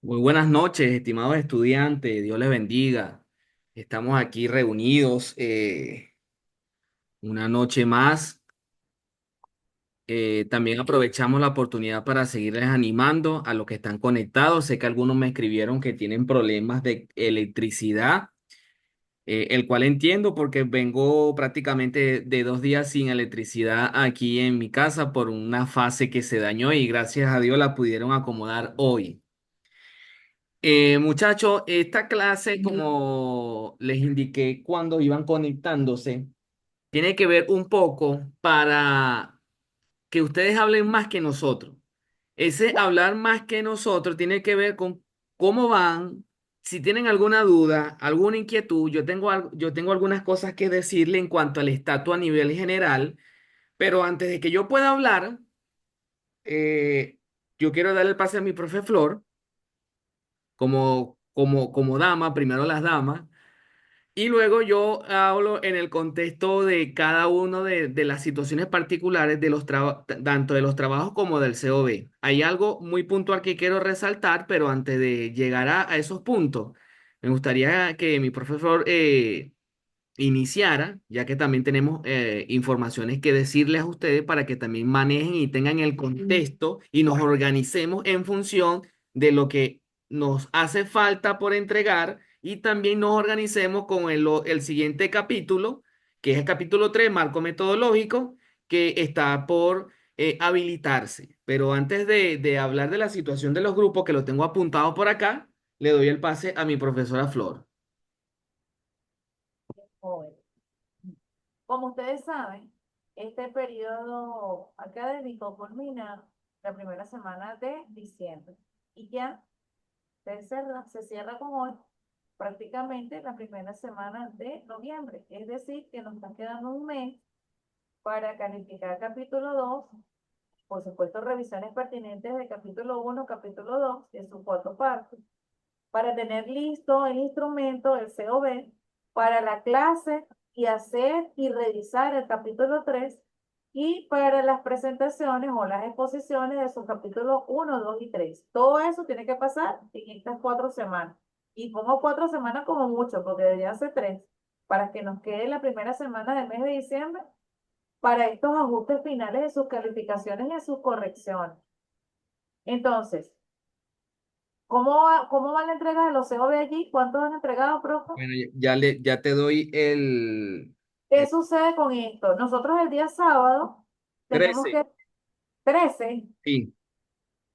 Muy buenas noches, estimados estudiantes. Dios les bendiga. Estamos aquí reunidos una noche más. También aprovechamos la oportunidad para seguirles animando a los que están conectados. Sé que algunos me escribieron que tienen problemas de electricidad, el cual entiendo porque vengo prácticamente de 2 días sin electricidad aquí en mi casa por una fase que se dañó y gracias a Dios la pudieron acomodar hoy. Muchachos, esta clase, como les indiqué cuando iban conectándose, tiene que ver un poco para que ustedes hablen más que nosotros. Ese hablar más que nosotros tiene que ver con cómo van, si tienen alguna duda, alguna inquietud, yo tengo algunas cosas que decirle en cuanto al estatus a nivel general, pero antes de que yo pueda hablar, eh, yo quiero darle el pase a mi profe Flor como dama, primero las damas, y luego yo hablo en el contexto de cada uno de las situaciones particulares de tanto de los trabajos como del COB. Hay algo muy puntual que quiero resaltar, pero antes de llegar a esos puntos, me gustaría que mi profesor iniciara, ya que también tenemos informaciones que decirles a ustedes para que también manejen y tengan el contexto y nos organicemos en función de lo que nos hace falta por entregar y también nos organicemos con el siguiente capítulo, que es el capítulo 3 marco metodológico, que está por habilitarse. Pero antes de hablar de la situación de los grupos, que lo tengo apuntado por acá, le doy el pase a mi profesora Flor. Joven. Como ustedes saben, este periodo académico culmina la primera semana de diciembre y ya se cierra con hoy prácticamente la primera semana de noviembre. Es decir, que nos está quedando un mes para calificar capítulo 2, por supuesto, revisiones pertinentes de capítulo 1, capítulo 2, en sus 4 partes, para tener listo el instrumento, el COB, para la clase y hacer y revisar el capítulo 3 y para las presentaciones o las exposiciones de sus capítulos 1, 2 y 3. Todo eso tiene que pasar en estas 4 semanas. Y pongo 4 semanas como mucho, porque deberían ser 3, para que nos quede la primera semana del mes de diciembre para estos ajustes finales de sus calificaciones y de sus correcciones. Entonces, ¿cómo va la entrega de los COB allí? ¿Cuántos han entregado, profe? Bueno, ya te doy ¿Qué el sucede con esto? Nosotros el día sábado tenemos 13, que 13, sí,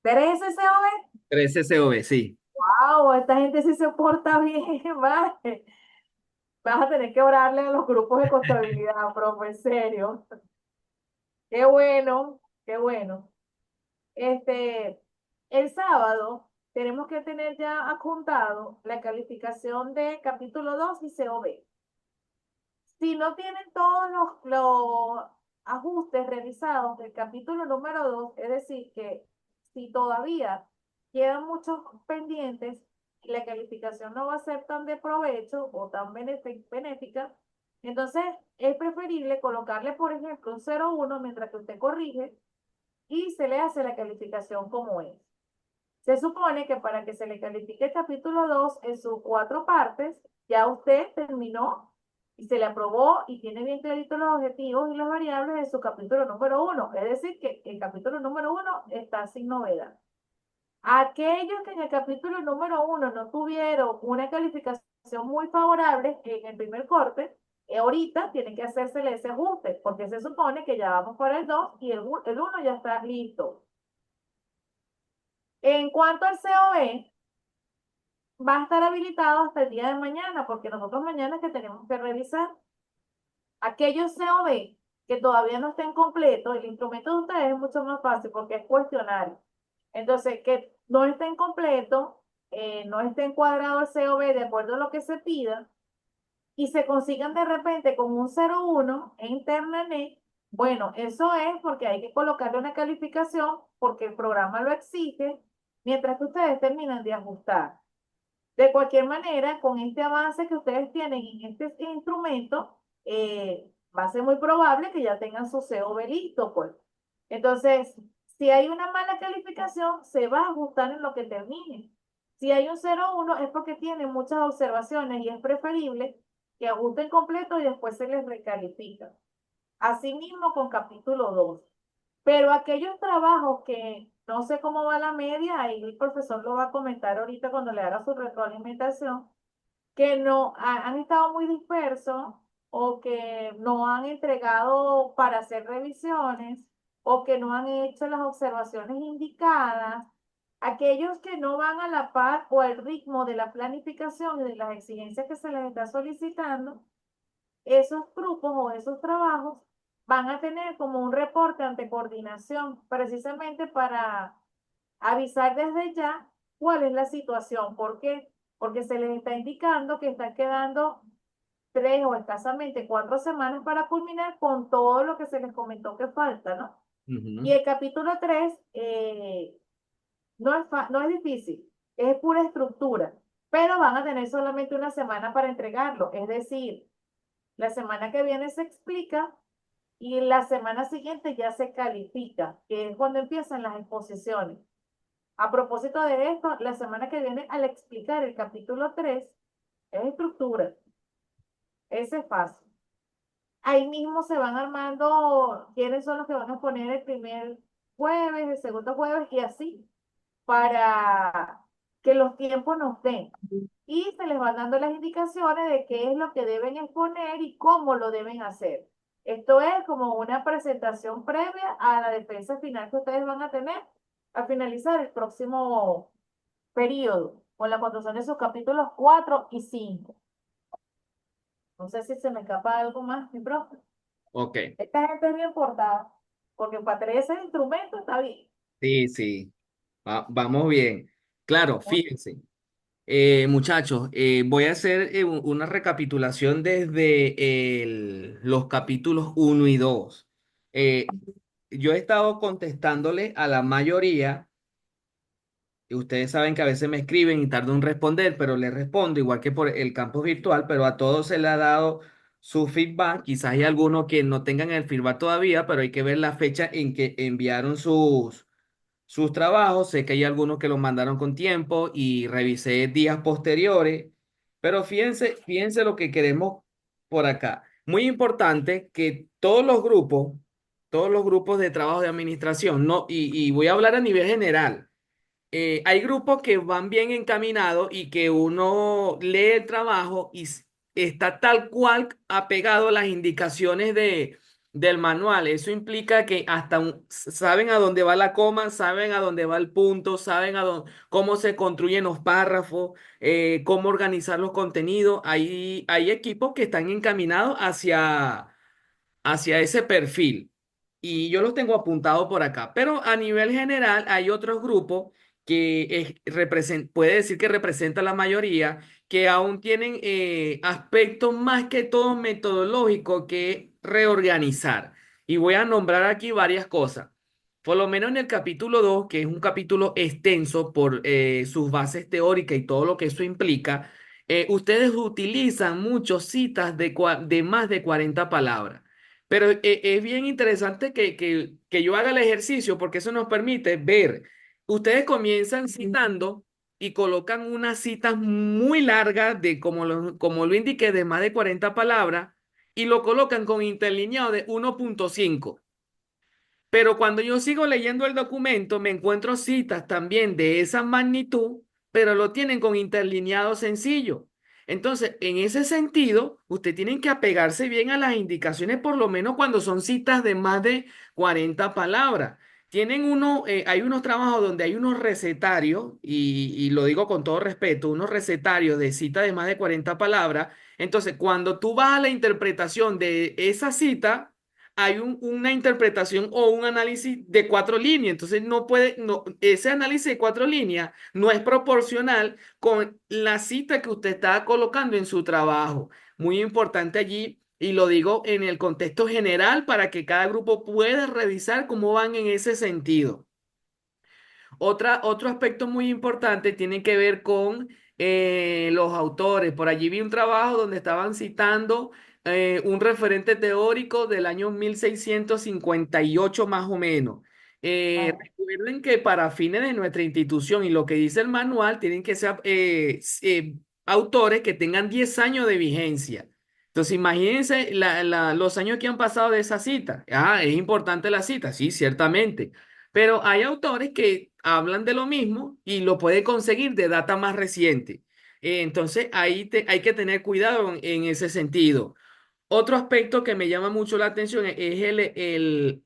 13 COB. 13 COB, sí. ¡Wow! Esta gente sí se porta bien, ¿vale? Vas a tener que orarle a los grupos de contabilidad, profe, en serio. Qué bueno, qué bueno. Este, el sábado tenemos que tener ya adjuntado la calificación de capítulo 2 y COB. Si no tienen todos los ajustes realizados del capítulo número 2, es decir, que si todavía quedan muchos pendientes y la calificación no va a ser tan de provecho o tan benéfica, entonces es preferible colocarle, por ejemplo, un 0,1 mientras que usted corrige y se le hace la calificación como es. Se supone que para que se le califique el capítulo 2 en sus 4 partes, ya usted terminó y se le aprobó y tiene bien claritos los objetivos y las variables de su capítulo número 1. Es decir, que el capítulo número 1 está sin novedad. Aquellos que en el capítulo número 1 no tuvieron una calificación muy favorable en el primer corte, ahorita tienen que hacerse ese ajuste, porque se supone que ya vamos para el 2 y el 1 ya está listo. En cuanto al COE, va a estar habilitado hasta el día de mañana, porque nosotros mañana es que tenemos que revisar aquellos COB que todavía no estén completos. El instrumento de ustedes es mucho más fácil porque es cuestionario. Entonces, que no estén completos, no esté encuadrado el COB de acuerdo a lo que se pida, y se consigan de repente con un 0,1 en Internet, bueno, eso es porque hay que colocarle una calificación porque el programa lo exige, mientras que ustedes terminan de ajustar. De cualquier manera, con este avance que ustedes tienen en este instrumento, va a ser muy probable que ya tengan su COB listo, pues. Entonces, si hay una mala calificación, se va a ajustar en lo que termine. Si hay un 0,1 es porque tienen muchas observaciones y es preferible que ajusten completo y después se les recalifica. Asimismo con capítulo 2. Pero aquellos trabajos que no sé cómo va la media, ahí el profesor lo va a comentar ahorita cuando le haga su retroalimentación, que no han estado muy dispersos o que no han entregado para hacer revisiones o que no han hecho las observaciones indicadas, aquellos que no van a la par o al ritmo de la planificación y de las exigencias que se les está solicitando, esos grupos o esos trabajos van a tener como un reporte ante coordinación, precisamente para avisar desde ya cuál es la situación. ¿Por qué? Porque se les está indicando que están quedando 3 o escasamente 4 semanas para culminar con todo lo que se les comentó que falta, ¿no? Y Ujú, el capítulo 3 no es difícil, es pura estructura, pero van a tener solamente una semana para entregarlo. Es decir, la semana que viene se explica y la semana siguiente ya se califica, que es cuando empiezan las exposiciones. A propósito de esto, la semana que viene, al explicar el capítulo 3 es estructura, ese es fácil. Ahí mismo se van armando quiénes son los que van a poner el primer jueves, el segundo jueves y así, para que los tiempos nos den. Y se les van dando las indicaciones de qué es lo que deben exponer y cómo lo deben hacer. Esto es como una presentación previa a la defensa final que ustedes van a tener al finalizar el próximo periodo, con la construcción de sus capítulos 4 y 5. No sé si se me escapa algo más, mi profe. ok, Esta gente es bien portada, porque para tener ese instrumento está bien. sí, sí, vamos bien. Claro, fíjense. Muchachos, voy a hacer una recapitulación desde los capítulos uno y 2. Eh, yo he estado contestándole a la mayoría, y ustedes saben que a veces me escriben y tardo en responder, pero les respondo igual que por el campo virtual, pero a todos se le ha dado su feedback. Quizás hay algunos que no tengan el feedback todavía, pero hay que ver la fecha en que enviaron sus trabajos. Sé que hay algunos que los mandaron con tiempo y revisé días posteriores, pero fíjense lo que queremos por acá. Muy importante que todos los grupos de trabajo de administración, no, y voy a hablar a nivel general. Hay grupos que van bien encaminados y que uno lee el trabajo y está tal cual apegado a las indicaciones del manual. Eso implica que hasta saben a dónde va la coma, saben a dónde va el punto, saben cómo se construyen los párrafos, cómo organizar los contenidos. Hay equipos que están encaminados hacia ese perfil. Y yo los tengo apuntados por acá. Pero a nivel general hay otros grupos que puede decir que representa la mayoría, que aún tienen aspectos más que todo metodológicos que reorganizar. Y voy a nombrar aquí varias cosas. Por lo menos en el capítulo 2 que es un capítulo extenso por sus bases teóricas y todo lo que eso implica, ustedes utilizan muchas citas de más de 40 palabras. Pero es bien interesante que yo haga el ejercicio porque eso nos permite ver. Ustedes comienzan citando y colocan unas citas muy largas de, como lo indiqué, de más de 40 palabras y lo colocan con interlineado de 1,5. Pero cuando yo sigo leyendo el documento, me encuentro citas también de esa magnitud, pero lo tienen con interlineado sencillo. Entonces, en ese sentido, usted tienen que apegarse bien a las indicaciones, por lo menos cuando son citas de más de 40 palabras. Hay unos trabajos donde hay unos recetarios, y lo digo con todo respeto, unos recetarios de cita de más de 40 palabras. Entonces, cuando tú vas a la interpretación de esa cita, hay una interpretación o un análisis de 4 líneas. Entonces, ese análisis de 4 líneas no es proporcional con la cita que usted está colocando en su trabajo. Muy importante allí, y lo digo en el contexto general para que cada grupo pueda revisar cómo van en ese sentido. Otro aspecto muy importante tiene que ver con los autores. Por allí vi un trabajo donde estaban citando un referente teórico del año 1658 más o menos. Ah, Recuerden que para fines de nuestra institución y lo que dice el manual, tienen que ser autores que tengan 10 años de vigencia. Entonces, imagínense los años que han pasado de esa cita. Ah, es importante la cita, sí, ciertamente. Pero hay autores que hablan de lo mismo y lo puede conseguir de data más reciente. Entonces, hay que tener cuidado en ese sentido. Otro aspecto que me llama mucho la atención es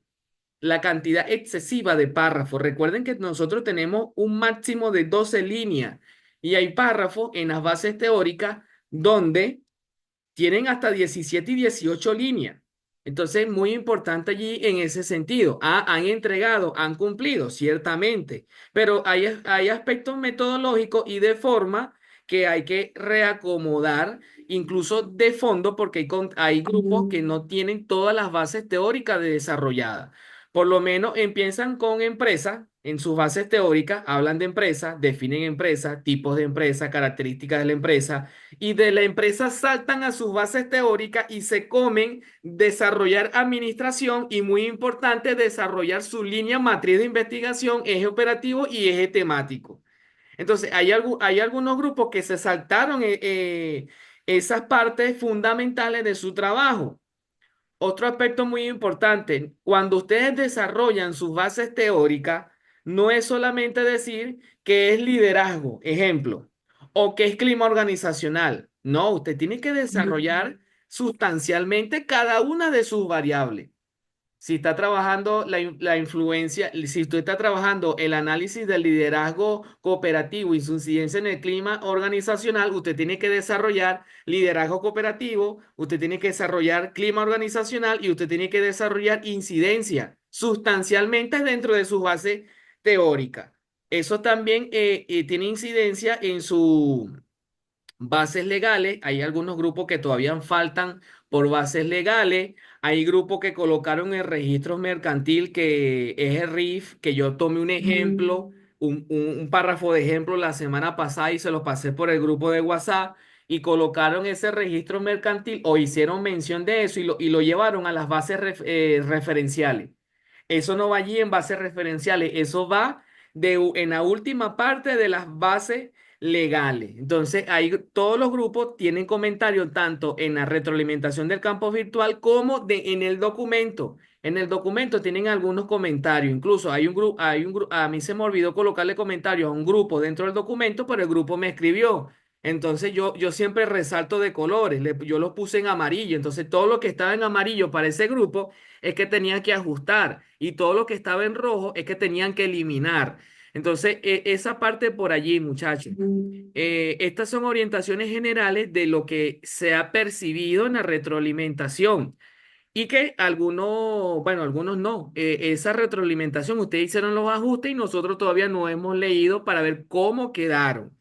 la cantidad excesiva de párrafos. Recuerden que nosotros tenemos un máximo de 12 líneas y hay párrafos en las bases teóricas donde tienen hasta 17 y 18 líneas. Entonces, muy importante allí en ese sentido. Ah, han entregado, han cumplido, ciertamente, pero hay aspectos metodológicos y de forma que hay que reacomodar, incluso de fondo, porque hay grupos que no tienen todas las bases teóricas desarrolladas. Por lo menos empiezan con empresas, en sus bases teóricas, hablan de empresa, definen empresa, tipos de empresa, características de la empresa y de la empresa saltan a sus bases teóricas y se comen desarrollar administración y muy importante desarrollar su línea matriz de investigación, eje operativo y eje temático. Entonces, hay algunos grupos que se saltaron esas partes fundamentales de su trabajo. Otro aspecto muy importante, cuando ustedes desarrollan sus bases teóricas, no es solamente decir que es liderazgo, ejemplo, o que es clima organizacional. No, usted tiene que desarrollar sustancialmente cada una de sus variables. Si está trabajando la influencia, si usted está trabajando el análisis del liderazgo cooperativo y su incidencia en el clima organizacional, usted tiene que desarrollar liderazgo cooperativo, usted tiene que desarrollar clima organizacional y usted tiene que desarrollar incidencia sustancialmente dentro de su base teórica. Eso también tiene incidencia en su bases legales. Hay algunos grupos que todavía faltan por bases legales. Hay grupos que colocaron el registro mercantil, que es el RIF, que yo tomé un ejemplo, un párrafo de ejemplo la semana pasada y se los pasé por el grupo de WhatsApp y colocaron ese registro mercantil o hicieron mención de eso y lo llevaron a las bases referenciales. Eso no va allí en bases referenciales, eso va en la última parte de las bases legales. Entonces, ahí todos los grupos tienen comentarios tanto en la retroalimentación del campo virtual como en el documento. En el documento tienen algunos comentarios. Incluso a mí se me olvidó colocarle comentarios a un grupo dentro del documento, pero el grupo me escribió. Entonces yo siempre resalto de colores, yo los puse en amarillo. Entonces todo lo que estaba en amarillo para ese grupo es que tenían que ajustar y todo lo que estaba en rojo es que tenían que eliminar. Entonces, esa parte por allí, muchachos. Estas son orientaciones generales de lo que se ha percibido en la retroalimentación y que algunos, bueno, algunos no. Esa retroalimentación, ustedes hicieron los ajustes y nosotros todavía no hemos leído para ver cómo quedaron.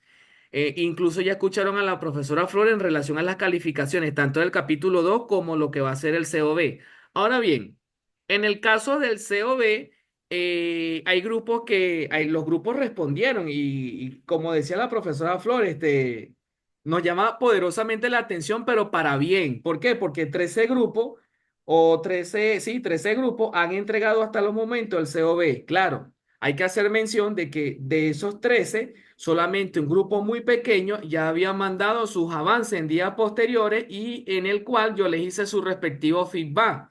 Incluso ya escucharon a la profesora Flor en relación a las calificaciones, tanto del capítulo 2 como lo que va a ser el COB. Ahora bien, en el caso del COB, los grupos respondieron y como decía la profesora Flor, nos llama poderosamente la atención, pero para bien. ¿Por qué? Porque 13 grupos o 13, sí, 13 grupos han entregado hasta los momentos el COB. Claro, hay que hacer mención de que de esos 13 solamente un grupo muy pequeño ya había mandado sus avances en días posteriores y en el cual yo les hice su respectivo feedback.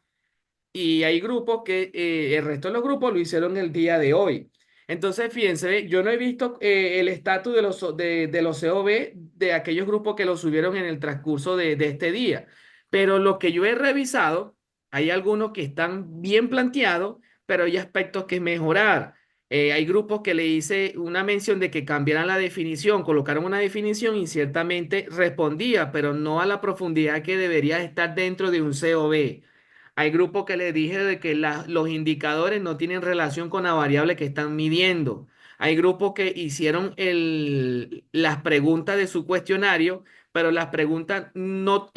Y hay grupos que el resto de los grupos lo hicieron el día de hoy. Entonces, fíjense, yo no he visto el estatus de los COB de aquellos grupos que lo subieron en el transcurso de este día. Pero lo que yo he revisado, hay algunos que están bien planteados, pero hay aspectos que mejorar. Hay grupos que le hice una mención de que cambiaran la definición, colocaron una definición y ciertamente respondía, pero no a la profundidad que debería estar dentro de un COB. Hay grupos que les dije de que los indicadores no tienen relación con la variable que están midiendo. Hay grupos que hicieron las preguntas de su cuestionario, pero en las preguntas no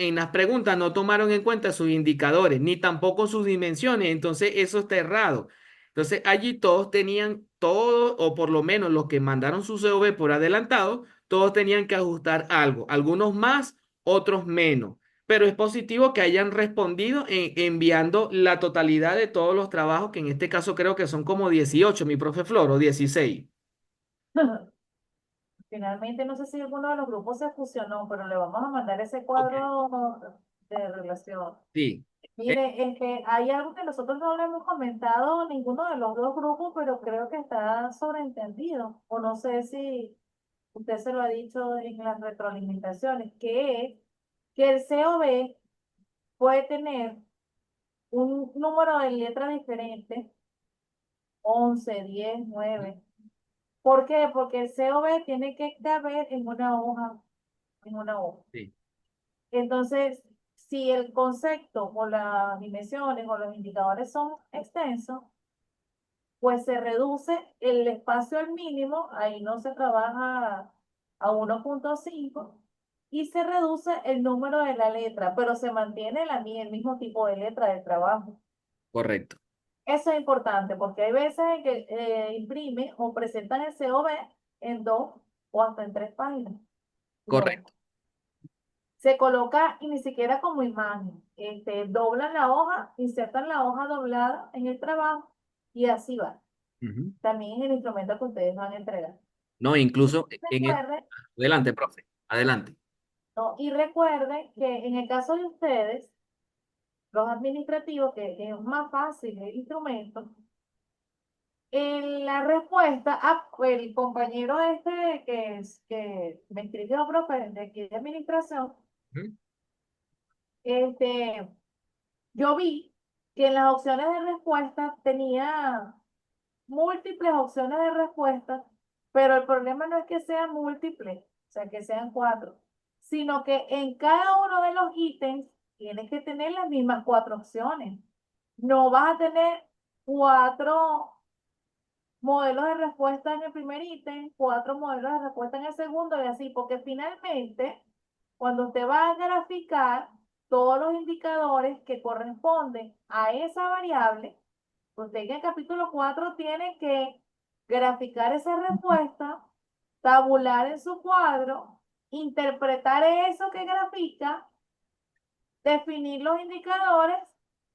tomaron en cuenta sus indicadores, ni tampoco sus dimensiones. Entonces, eso está errado. Entonces, allí todos tenían, todos, o por lo menos los que mandaron su COB por adelantado, todos tenían que ajustar algo, algunos más, otros menos. pero es positivo que hayan respondido enviando la totalidad de todos los trabajos, que en este caso creo que son como 18 mi profe Flor, o 16. Finalmente, no sé si alguno de los grupos se fusionó, pero le vamos a mandar ese Ok. cuadro de relación. Sí. Mire, hay algo que nosotros no le hemos comentado ninguno de los dos grupos, pero creo que está sobreentendido. O no sé si usted se lo ha dicho en las retroalimentaciones, que es que el COB puede tener un número de letras diferente, 11, 10, 9. ¿Por qué? Porque el COB tiene que caber en una hoja. Sí, Entonces, si el concepto o las dimensiones o los indicadores son extensos, pues se reduce el espacio al mínimo, ahí no se trabaja a 1.5 y se reduce el número de la letra, pero se mantiene el mismo tipo de letra de trabajo. correcto, Eso es importante porque hay veces en que imprimen o presentan el COB en dos o hasta en tres páginas. No, correcto. se coloca y ni siquiera como imagen. Doblan la hoja, insertan la hoja doblada en el trabajo y así va. Ujú. También en el instrumento que ustedes van a entregar. No, Y incluso recuerden, adelante, profe, adelante. ¿no? Y recuerden que en el caso de ustedes, los administrativos, que es más fácil el instrumento, en la respuesta, el compañero que me escribió, profe, de aquí de administración, Ujú. este, yo vi que en las opciones de respuesta tenía múltiples opciones de respuesta, pero el problema no es que sean múltiples, o sea, que sean cuatro, sino que en cada uno de los ítems tienes que tener las mismas cuatro opciones. No vas a tener cuatro modelos de respuesta en el primer ítem, cuatro modelos de respuesta en el segundo y así, porque finalmente, cuando usted va a graficar todos los indicadores que corresponden a esa variable, usted en el capítulo 4 tiene que graficar esa respuesta, tabular en su cuadro, interpretar eso que grafica, definir los indicadores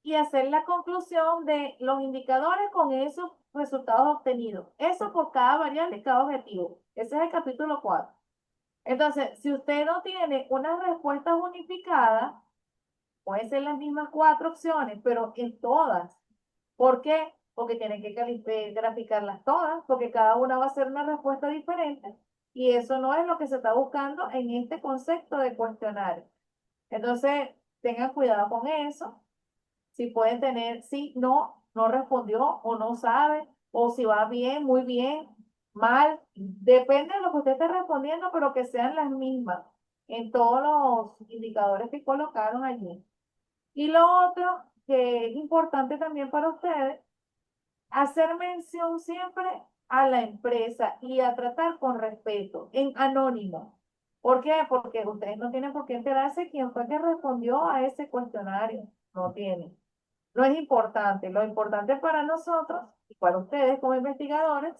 y hacer la conclusión de los indicadores con esos resultados obtenidos. Eso por cada variable y cada objetivo. Ese es el capítulo 4. Entonces, si usted no tiene unas respuestas unificadas, pueden ser las mismas cuatro opciones, pero en todas. ¿Por qué? Porque tienen que graficarlas todas, porque cada una va a ser una respuesta diferente y eso no es lo que se está buscando en este concepto de cuestionario. Entonces, tengan cuidado con eso. Si pueden tener, sí, no, no respondió o no sabe, o si va bien, muy bien, mal, depende de lo que usted esté respondiendo, pero que sean las mismas en todos los indicadores que colocaron allí. Y lo otro que es importante también para ustedes, hacer mención siempre a la empresa y a tratar con respeto, en anónimo. ¿Por qué? Porque ustedes no tienen por qué enterarse quién fue que respondió a ese cuestionario. No tienen. No es importante. Lo importante para nosotros y para ustedes como investigadores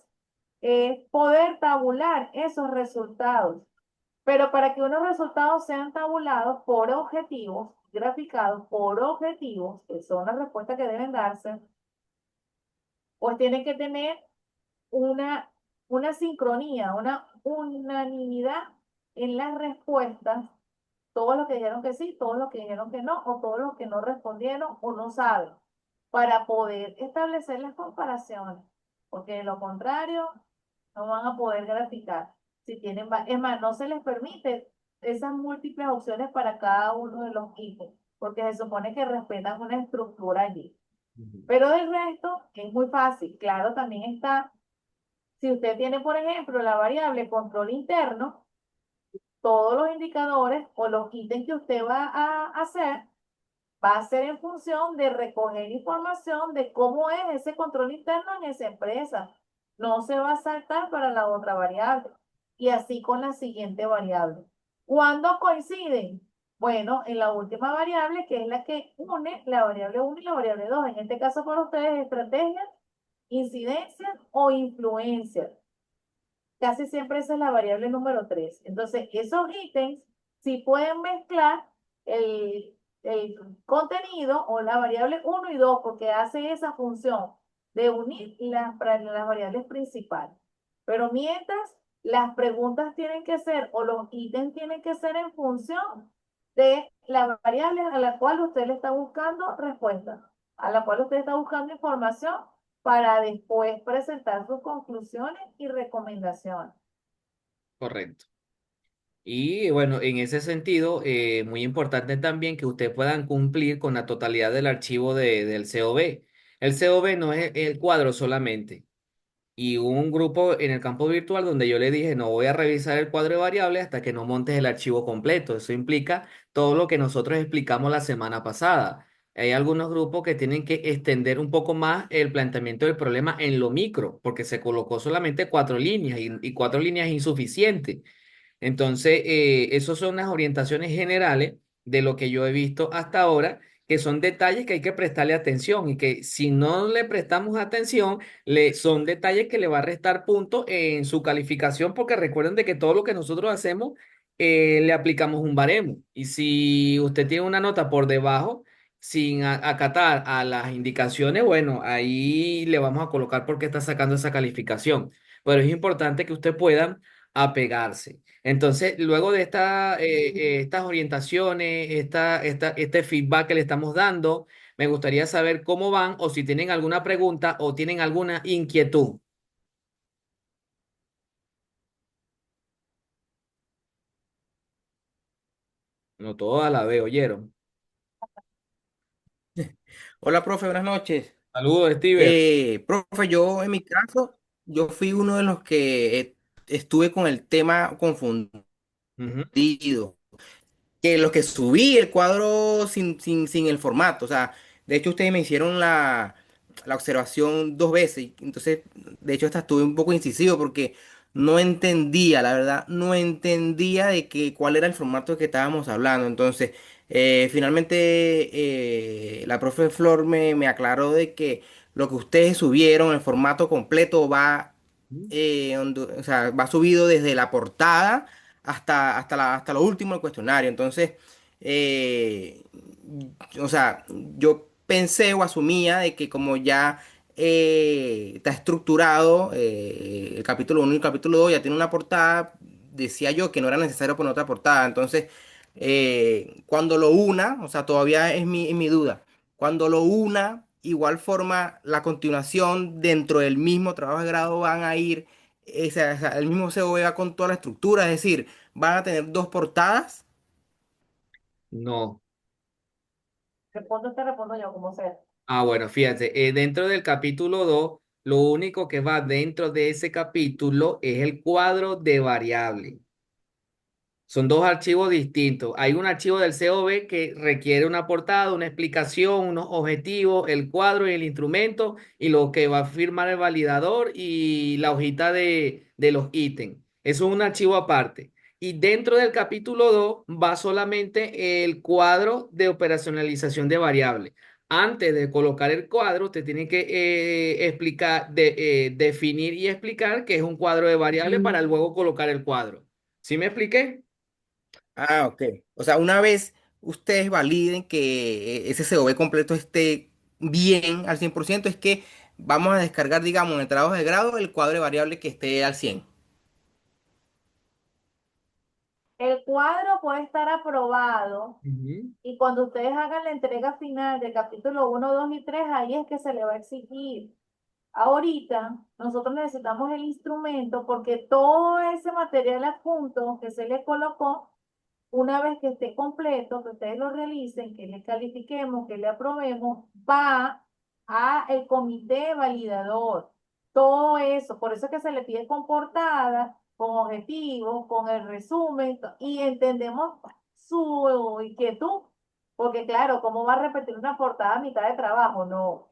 es poder tabular esos resultados. Pero para que unos resultados sean tabulados por objetivos, graficados por objetivos, que son las respuestas que deben darse, pues tienen que tener una, una sincronía, una unanimidad en las respuestas, todos los que dijeron que sí, todos los que dijeron que no, o todos los que no respondieron o no saben, para poder establecer las comparaciones, porque de lo contrario no van a poder graficar. Si tienen, es más, no se les permite esas múltiples opciones para cada uno de los ítems, porque se supone que respetan una estructura allí. Ujú. Pero del resto es muy fácil. Claro, también está, si usted tiene, por ejemplo, la variable control interno, todos los indicadores o los ítems que usted va a hacer va a ser en función de recoger información de cómo es ese control interno en esa empresa. No se va a saltar para la otra variable. Y así con la siguiente variable. ¿Cuándo coinciden? Bueno, en la última variable, que es la que une la variable 1 y la variable 2. En este caso, para ustedes, estrategias, incidencias o influencias. Casi siempre esa es la variable número 3. Entonces, esos ítems sí pueden mezclar el contenido o la variable uno y 2 porque hace esa función de unir las variables principales. Pero mientras las preguntas tienen que ser o los ítems tienen que ser en función de la variable a la cual usted le está buscando respuesta, a la cual usted está buscando información para después presentar sus conclusiones y recomendaciones. Correcto. Y bueno, en ese sentido, muy importante también que ustedes puedan cumplir con la totalidad del archivo del COB. El COB no es el cuadro solamente. Y hubo un grupo en el campo virtual donde yo le dije, no voy a revisar el cuadro de variables hasta que no montes el archivo completo. Eso implica todo lo que nosotros explicamos la semana pasada. Hay algunos grupos que tienen que extender un poco más el planteamiento del problema en lo micro, porque se colocó solamente 4 líneas y 4 líneas es insuficiente. Entonces, esas son las orientaciones generales de lo que yo he visto hasta ahora, que son detalles que hay que prestarle atención y que si no le prestamos atención, son detalles que le va a restar puntos en su calificación, porque recuerden de que todo lo que nosotros hacemos, le aplicamos un baremo. Y si usted tiene una nota por debajo, sin acatar a las indicaciones, bueno, ahí le vamos a colocar porque está sacando esa calificación. Pero es importante que usted pueda apegarse. Entonces, luego de estas orientaciones, este feedback que le estamos dando, me gustaría saber cómo van o si tienen alguna pregunta o tienen alguna inquietud. No todas la veo, ¿oyeron? Hola, profe, buenas noches. Saludos, Steven. Profe, yo en mi caso, yo fui uno de los que estuve con el tema confundido. Ujú. Que los que subí el cuadro sin el formato. O sea, de hecho ustedes me hicieron la observación 2 veces. Entonces, de hecho, hasta estuve un poco incisivo porque no entendía, la verdad, no entendía de que, cuál era el formato que estábamos hablando. Entonces, finalmente, la profe Flor me aclaró de que lo que ustedes subieron, el formato completo va, o sea, va subido desde la portada hasta lo último del cuestionario. Entonces, eh, o sea, yo pensé o asumía de que como ya está estructurado el capítulo 1 y el capítulo 2 ya tiene una portada, decía yo que no era necesario poner otra portada. Entonces, cuando lo una, o sea, todavía es mi duda, cuando lo una, igual forma, la continuación dentro del mismo trabajo de grado van a ir, o sea, el mismo COV va con toda la estructura, es decir, van a tener dos portadas. No. Respondo usted, respondo yo, como sea. Ah, bueno, fíjate, dentro del capítulo 2, lo único que va dentro de ese capítulo es el cuadro de variable. Son dos archivos distintos. Hay un archivo del COB que requiere una portada, una explicación, unos objetivos, el cuadro y el instrumento y lo que va a firmar el validador y la hojita de los ítems. Eso es un archivo aparte. Y dentro del capítulo 2 va solamente el cuadro de operacionalización de variables. Antes de colocar el cuadro, usted tiene que definir y explicar qué es un cuadro de variables para luego colocar el cuadro. ¿Sí me expliqué? Ah, ok. O sea, una vez ustedes validen que ese COV completo esté bien al 100%, es que vamos a descargar, digamos, en el trabajo de grado el cuadro de variable que esté al 100. El cuadro puede estar aprobado Ujú. y cuando ustedes hagan la entrega final del capítulo uno 2 y 3 ahí es que se le va a exigir. Ahorita nosotros necesitamos el instrumento porque todo ese material adjunto que se le colocó, una vez que esté completo, que ustedes lo realicen, que le califiquemos, que le aprobemos, va a el comité validador. Todo eso, por eso es que se le pide con portada, con objetivos, con el resumen, y entendemos su inquietud, porque claro, ¿cómo va a repetir una portada a mitad de trabajo? No.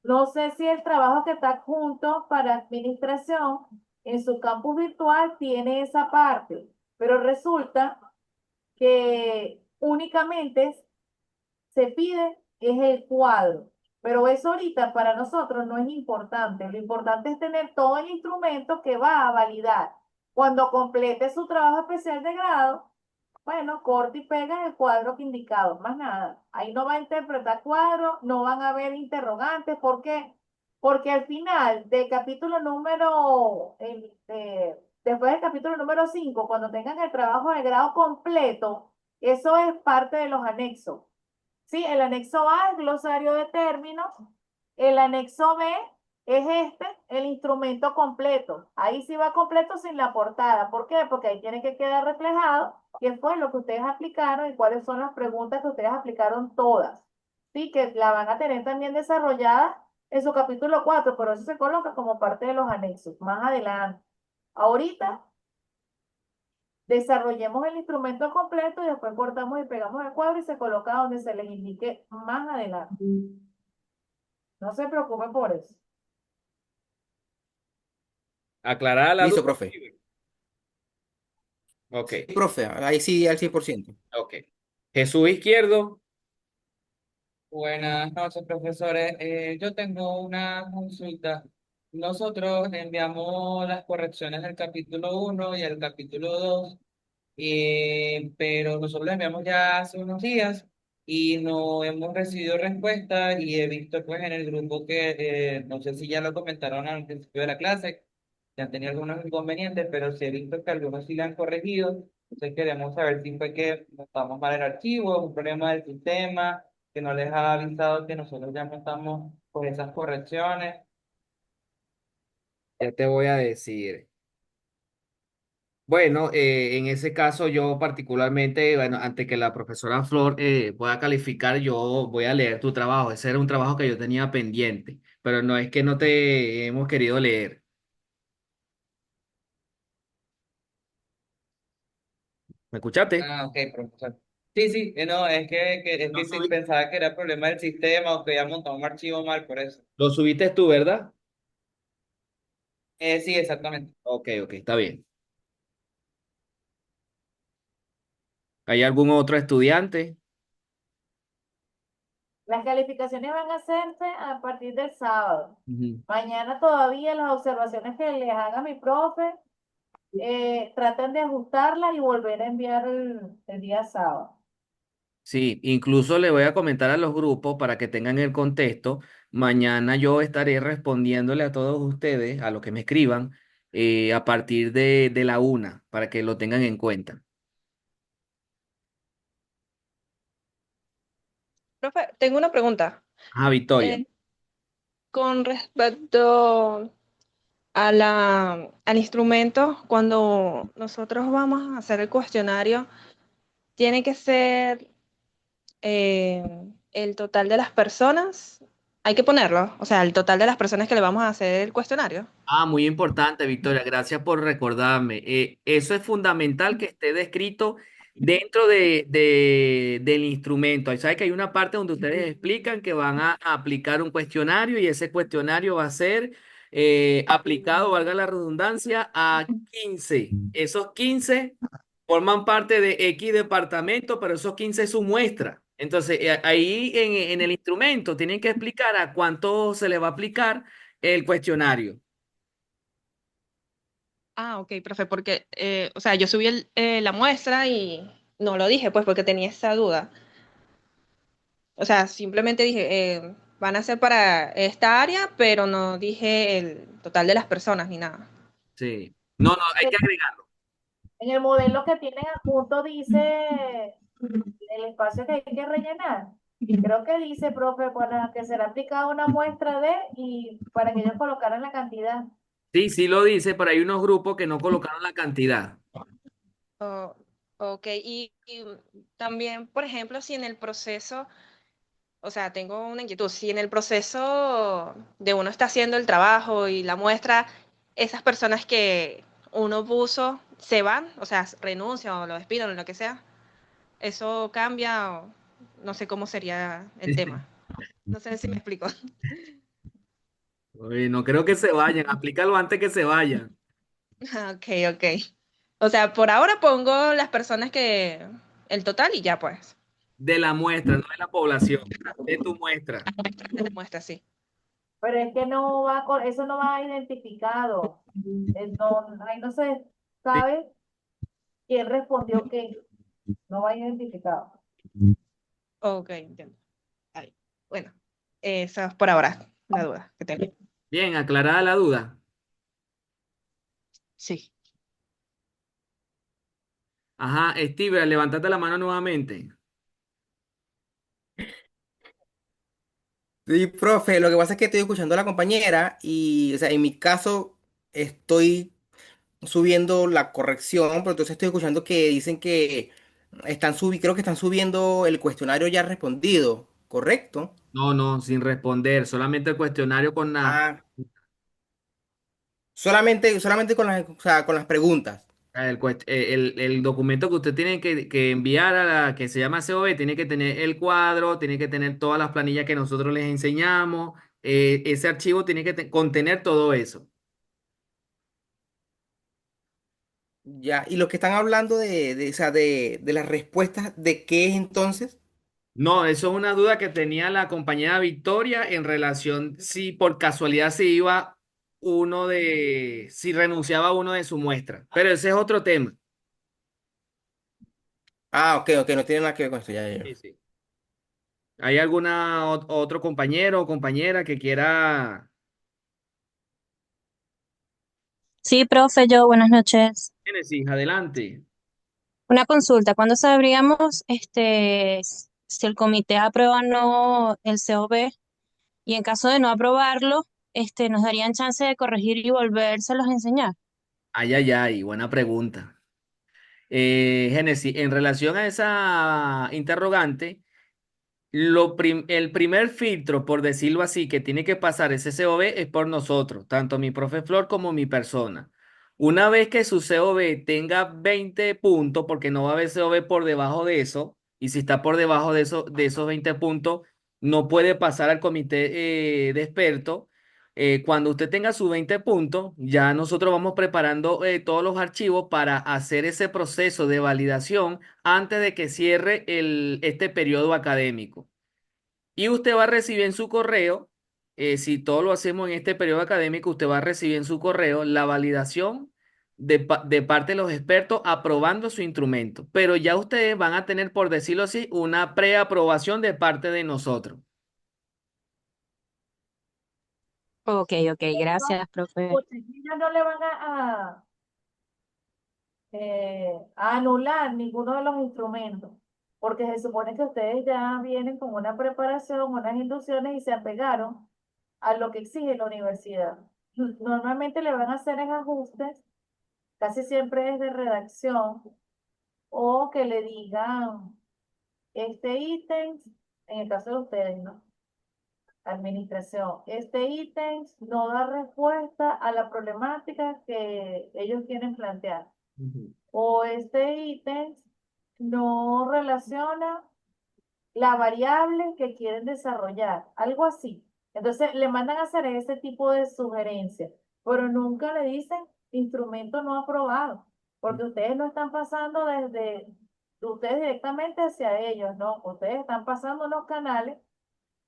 No sé si el trabajo que está junto para administración en su campus virtual tiene esa parte, pero resulta que únicamente se pide es el cuadro. Pero eso ahorita para nosotros no es importante. Lo importante es tener todo el instrumento que va a validar. Cuando complete su trabajo especial de grado, Bueno, corta y pega el cuadro que indicado, más nada. Ahí no va a interpretar cuadro, no van a haber interrogantes. ¿Por qué? Porque al final del capítulo número, después del capítulo número 5, cuando tengan el trabajo de grado completo, eso es parte de los anexos. Sí, el anexo A es glosario de términos, el anexo B es el instrumento completo. Ahí sí va completo sin la portada. ¿Por qué? Porque ahí tiene que quedar reflejado qué fue lo que ustedes aplicaron y cuáles son las preguntas que ustedes aplicaron todas. Sí, que la van a tener también desarrollada en su capítulo 4, pero eso se coloca como parte de los anexos más adelante. Ahorita desarrollemos el instrumento completo y después cortamos y pegamos el cuadro y se coloca donde se les indique más adelante. No se preocupen por eso. Aclarada la Listo, duda. profe. Ok, Sí, profe, ahí sí al 100%. ok. Jesús Izquierdo. Buenas noches, profesores. Yo tengo una consulta. Nosotros enviamos las correcciones del capítulo 1 y el capítulo 2, pero nosotros las enviamos ya hace unos días y no hemos recibido respuesta y he visto pues en el grupo que no sé si ya lo comentaron al principio de la clase, que han tenido algunos inconvenientes, pero sí he visto que algunos sí le han corregido. Entonces queremos saber si fue que montamos mal el archivo, un problema del sistema, que no les ha avisado que nosotros ya montamos por esas correcciones. Ya te voy a decir. Bueno, en ese caso yo particularmente, bueno, antes que la profesora Flor pueda calificar, yo voy a leer tu trabajo. Ese era un trabajo que yo tenía pendiente, pero no es que no te hemos querido leer. ¿Me escuchaste? Ah, ok, profesor. Sí, sí, no, es Lo que sí, subí- pensaba que era problema del sistema o que había montado un archivo mal por eso. lo subiste tú, ¿verdad? Sí, exactamente. Ok, ok, está bien. ¿Hay algún otro estudiante? Las calificaciones van a hacerse a partir del sábado. Ujú. Mañana todavía las observaciones que les haga mi profe, traten de ajustarlas y volver a enviar el día sábado. Sí, incluso le voy a comentar a los grupos para que tengan el contexto. Mañana yo estaré respondiéndole a todos ustedes, a los que me escriban, a partir de la 1, para que lo tengan en cuenta. Profe, tengo una pregunta. Ah, Victoria. Eh, con respecto a al instrumento, cuando nosotros vamos a hacer el cuestionario, tiene que ser eh, el total de las personas. Hay que ponerlo, o sea, el total de las personas que le vamos a hacer el cuestionario. Ah, muy importante, Victoria. Gracias por recordarme. Eso es fundamental que esté descrito dentro del instrumento. Ahí sabes que hay una parte donde ustedes explican que van a aplicar un cuestionario y ese cuestionario va a ser aplicado, valga la redundancia, a 15. Esos 15 forman parte de X departamento, pero esos 15 es su muestra. Entonces, ahí en el instrumento tienen que explicar a cuánto se le va a aplicar el cuestionario. Ah, ok, profe, porque, o sea, yo subí la muestra y no lo dije, pues, porque tenía esa duda. O sea, simplemente dije, van a ser para esta área, pero no dije el total de las personas ni nada. Sí. No, no, hay que agregarlo. En el modelo que tienen adjunto dice el espacio que hay que rellenar. Creo que dice, profe, para que será aplicada una muestra de y para que ellos colocaran la cantidad. Sí, sí lo dice, pero hay unos grupos que no colocaron la cantidad. Oh, ok, también, por ejemplo, si en el proceso, o sea, tengo una inquietud, si en el proceso de uno está haciendo el trabajo y la muestra, esas personas que uno puso se van, o sea, renuncian o lo despiden o lo que sea, eso cambia o no sé cómo sería el tema. No sé si me explico. Oye, no creo que se vayan, aplícalo antes que se vayan. Ok, ok. O sea, por ahora pongo las personas el total y ya pues. De la muestra, no de la población, de tu muestra. Muestra, sí. Pero es que no va con, eso no va identificado. No, ahí no se Sí, sabe quién respondió qué. No va identificado. Ok, entiendo. Ahí. Bueno, esa es por ahora la duda que tengo. Bien, aclarada la duda. Sí. Ajá, Steve, levántate la mano nuevamente. Sí, profe, lo que pasa es que estoy escuchando a la compañera y, o sea, en mi caso estoy subiendo la corrección, pero entonces estoy escuchando que dicen que creo que están subiendo el cuestionario ya respondido, ¿correcto? No, no, sin responder, solamente el cuestionario con la, Ah, solamente con o sea, con las preguntas. el documento que usted tiene que enviar a la que se llama COB, tiene que tener el cuadro, tiene que tener todas las planillas que nosotros les enseñamos, ese archivo tiene que contener todo eso. Ya, y los que están hablando o sea, de las respuestas, ¿de qué es entonces? No, eso es una duda que tenía la compañera Victoria en relación si por casualidad se iba si renunciaba uno de su muestra. Pero ese es otro tema. Ah, ok, ok, no tiene nada que ver con esto, ya, ya, Sí, ya. sí. ¿Hay alguna otro compañero o compañera que quiera? Sí, profe, yo, buenas noches. Génesis, adelante. Una consulta, ¿cuándo sabríamos si el comité aprueba o no el COB? Y en caso de no aprobarlo, nos darían chance de corregir y volvérselos a enseñar. Ay, ay, ay, buena pregunta. Génesis, en relación a esa interrogante, el primer filtro, por decirlo así, que tiene que pasar ese COB es por nosotros, tanto mi profe Flor como mi persona. Una vez que su COB tenga 20 puntos, porque no va a haber COB por debajo de eso, y si está por debajo de esos 20 puntos, no puede pasar al comité de expertos. Cuando usted tenga sus 20 puntos, ya nosotros vamos preparando todos los archivos para hacer ese proceso de validación antes de que cierre este periodo académico. Y usted va a recibir en su correo, si todo lo hacemos en este periodo académico, usted va a recibir en su correo la validación de parte de los expertos aprobando su instrumento. Pero ya ustedes van a tener, por decirlo así, una preaprobación de parte de nosotros. Ok, ok, gracias, profe. Porque ellos no le van a anular ninguno de los instrumentos, porque se supone que ustedes ya vienen con una preparación, unas inducciones y se apegaron a lo que exige la universidad. Normalmente le van a hacer en ajustes, casi siempre es de redacción, o que le digan este ítem, en el caso de ustedes, ¿no? Administración, este ítem no da respuesta a la problemática que ellos quieren plantear. Ujú. O este ítem no relaciona la variable que quieren desarrollar, algo así. Entonces le mandan a hacer ese tipo de sugerencias, pero nunca le dicen instrumento no aprobado, porque ustedes no están pasando desde ustedes directamente hacia ellos, ¿no? Ustedes están pasando los canales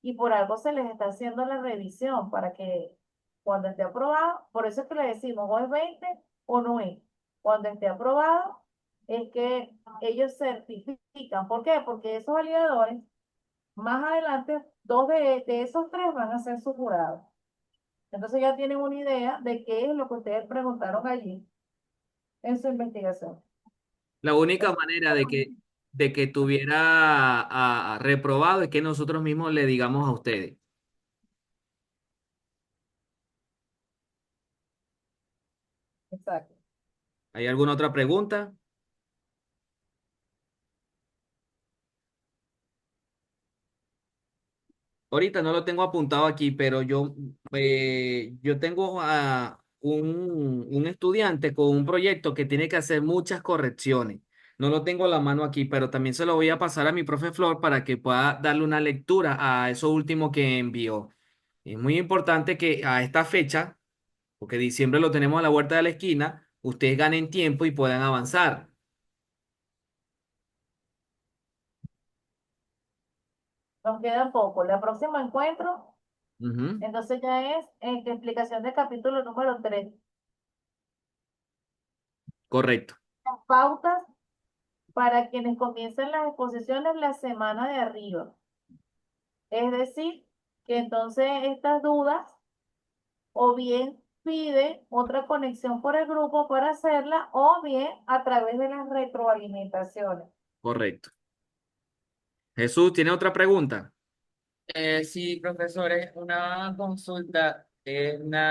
y por algo se les está haciendo la revisión para que cuando esté aprobado, por eso es que le decimos o es 20 o no es. Cuando esté aprobado, es que ellos certifican. ¿Por qué? Porque esos validadores, más adelante, dos de esos tres van a ser sus jurados. Entonces ya tienen una idea de qué es lo que ustedes preguntaron allí en su investigación. La única Entonces, manera de que tuviera reprobado es que nosotros mismos le digamos a ustedes. exacto. ¿Hay alguna otra pregunta? Ahorita no lo tengo apuntado aquí, pero yo tengo a un estudiante con un proyecto que tiene que hacer muchas correcciones. No lo tengo a la mano aquí, pero también se lo voy a pasar a mi profe Flor para que pueda darle una lectura a eso último que envió. Es muy importante que a esta fecha, porque diciembre lo tenemos a la vuelta de la esquina, ustedes ganen tiempo y puedan avanzar. Nos queda poco. El próximo encuentro, Ujú, entonces ya es explicación del capítulo número 3. correcto. Las pautas para quienes comiencen las exposiciones la semana de arriba. Es decir, que entonces estas dudas o bien pide otra conexión por el grupo para hacerla o bien a través de las retroalimentaciones. Correcto. Jesús, ¿tiene otra pregunta? Sí, profesores, una consulta.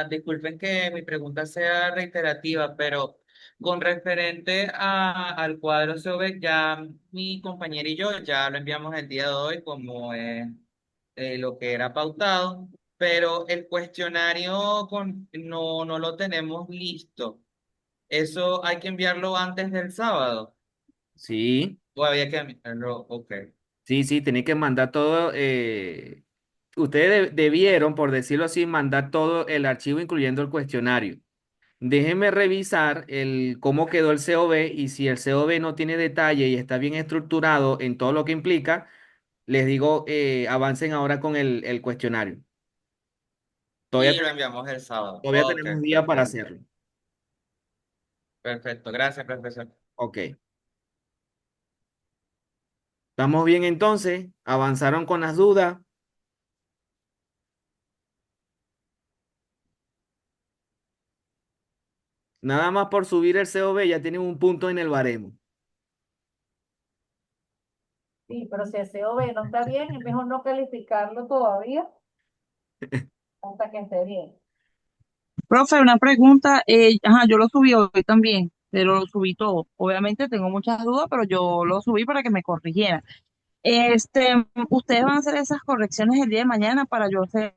Disculpen que mi pregunta sea reiterativa, pero con referente al cuadro sobre ya mi compañera y yo ya lo enviamos el día de hoy como lo que era pautado, pero el cuestionario no lo tenemos listo. ¿Eso hay que enviarlo antes del sábado? Sí, ¿O había que enviarlo? Ok. sí, sí, tiene que mandar todo. Ustedes debieron, por decirlo así, mandar todo el archivo, incluyendo el cuestionario. Déjenme revisar cómo quedó el COB y si el COB no tiene detalle y está bien estructurado en todo lo que implica, les digo, avancen ahora con el cuestionario. Todavía, Y lo enviamos el sábado. todavía Ok, tenemos día para perfecto. hacerlo. Perfecto. Gracias, profesor. Ok. ¿Estamos bien entonces? ¿Avanzaron con las dudas? Nada más por subir el COB ya tienen un punto en el baremo. Sí, pero si el COB no está bien, es mejor no calificarlo todavía hasta que esté bien. Profe, una pregunta. Ajá, yo lo subí hoy también, pero lo subí todo. Obviamente tengo muchas dudas, pero yo lo subí para que me corrigieran. Ustedes van a hacer esas correcciones el día de mañana para yo hacer,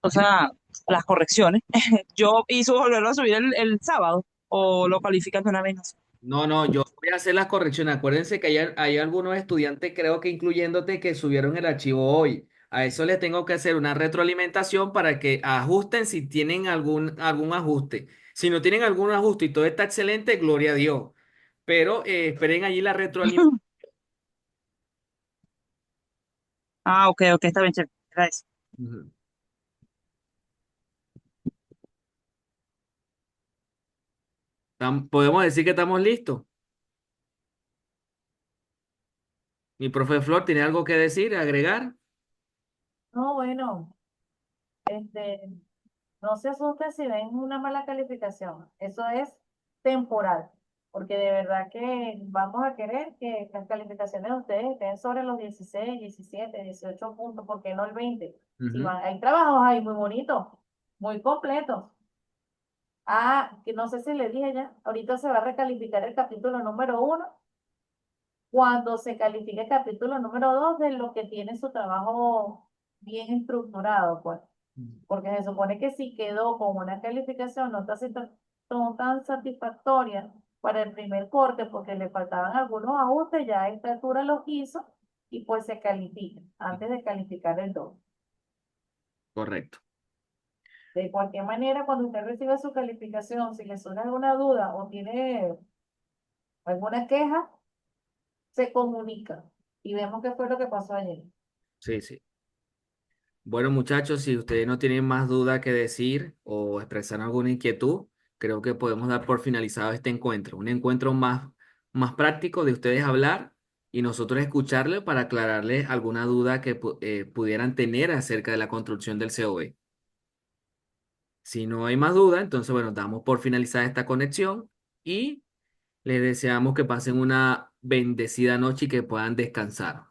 o sea, las correcciones. Yo hizo volverlo a subir el sábado o lo califican de una vez. No sé. No, no, yo voy a hacer las correcciones. Acuérdense que hay algunos estudiantes, creo que incluyéndote, que subieron el archivo hoy. A eso les tengo que hacer una retroalimentación para que ajusten si tienen algún ajuste. Si no tienen algún ajuste y todo está excelente, gloria a Dios. Pero esperen allí la retroalimentación. Ah, ok, ok, está bien, chévere. Gracias. Podemos decir que estamos listos. Mi profe Flor, ¿tiene algo que decir, agregar? No, bueno, este, no se asusten si ven una mala calificación. Eso es temporal, porque de verdad que vamos a querer que las calificaciones de ustedes estén sobre los 16, 17, 18 puntos, ¿por qué no el 20? Si Ujú. hay trabajos ahí muy bonitos, muy completos. Ah, que no sé si les dije ya, ahorita se va a recalificar el capítulo número 1 cuando se califique el capítulo número 2 de lo que tiene su trabajo bien estructurado, pues. Porque se supone que si quedó con una calificación no tan satisfactoria para el primer corte, porque le faltaban algunos ajustes, ya a esta altura los hizo y pues se califica antes de calificar el 2. Correcto. De cualquier manera, cuando usted reciba su calificación, si le suena alguna duda o tiene alguna queja, se comunica y vemos qué fue lo que pasó ayer. Sí, sí. Bueno, muchachos, si ustedes no tienen más duda que decir o expresar alguna inquietud, creo que podemos dar por finalizado este encuentro. Un encuentro más práctico de ustedes hablar y nosotros escucharles para aclararles alguna duda que pudieran tener acerca de la construcción del COB. Si no hay más duda, entonces, bueno, damos por finalizada esta conexión y les deseamos que pasen una bendecida noche y que puedan descansar.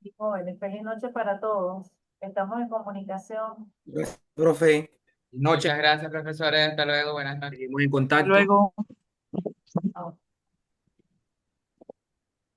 Y jóvenes, feliz noche para todos. Estamos en comunicación. Gracias, profe. Noche, Muchas gracias, profesores. Hasta luego. Buenas noches. seguimos en Hasta contacto. luego.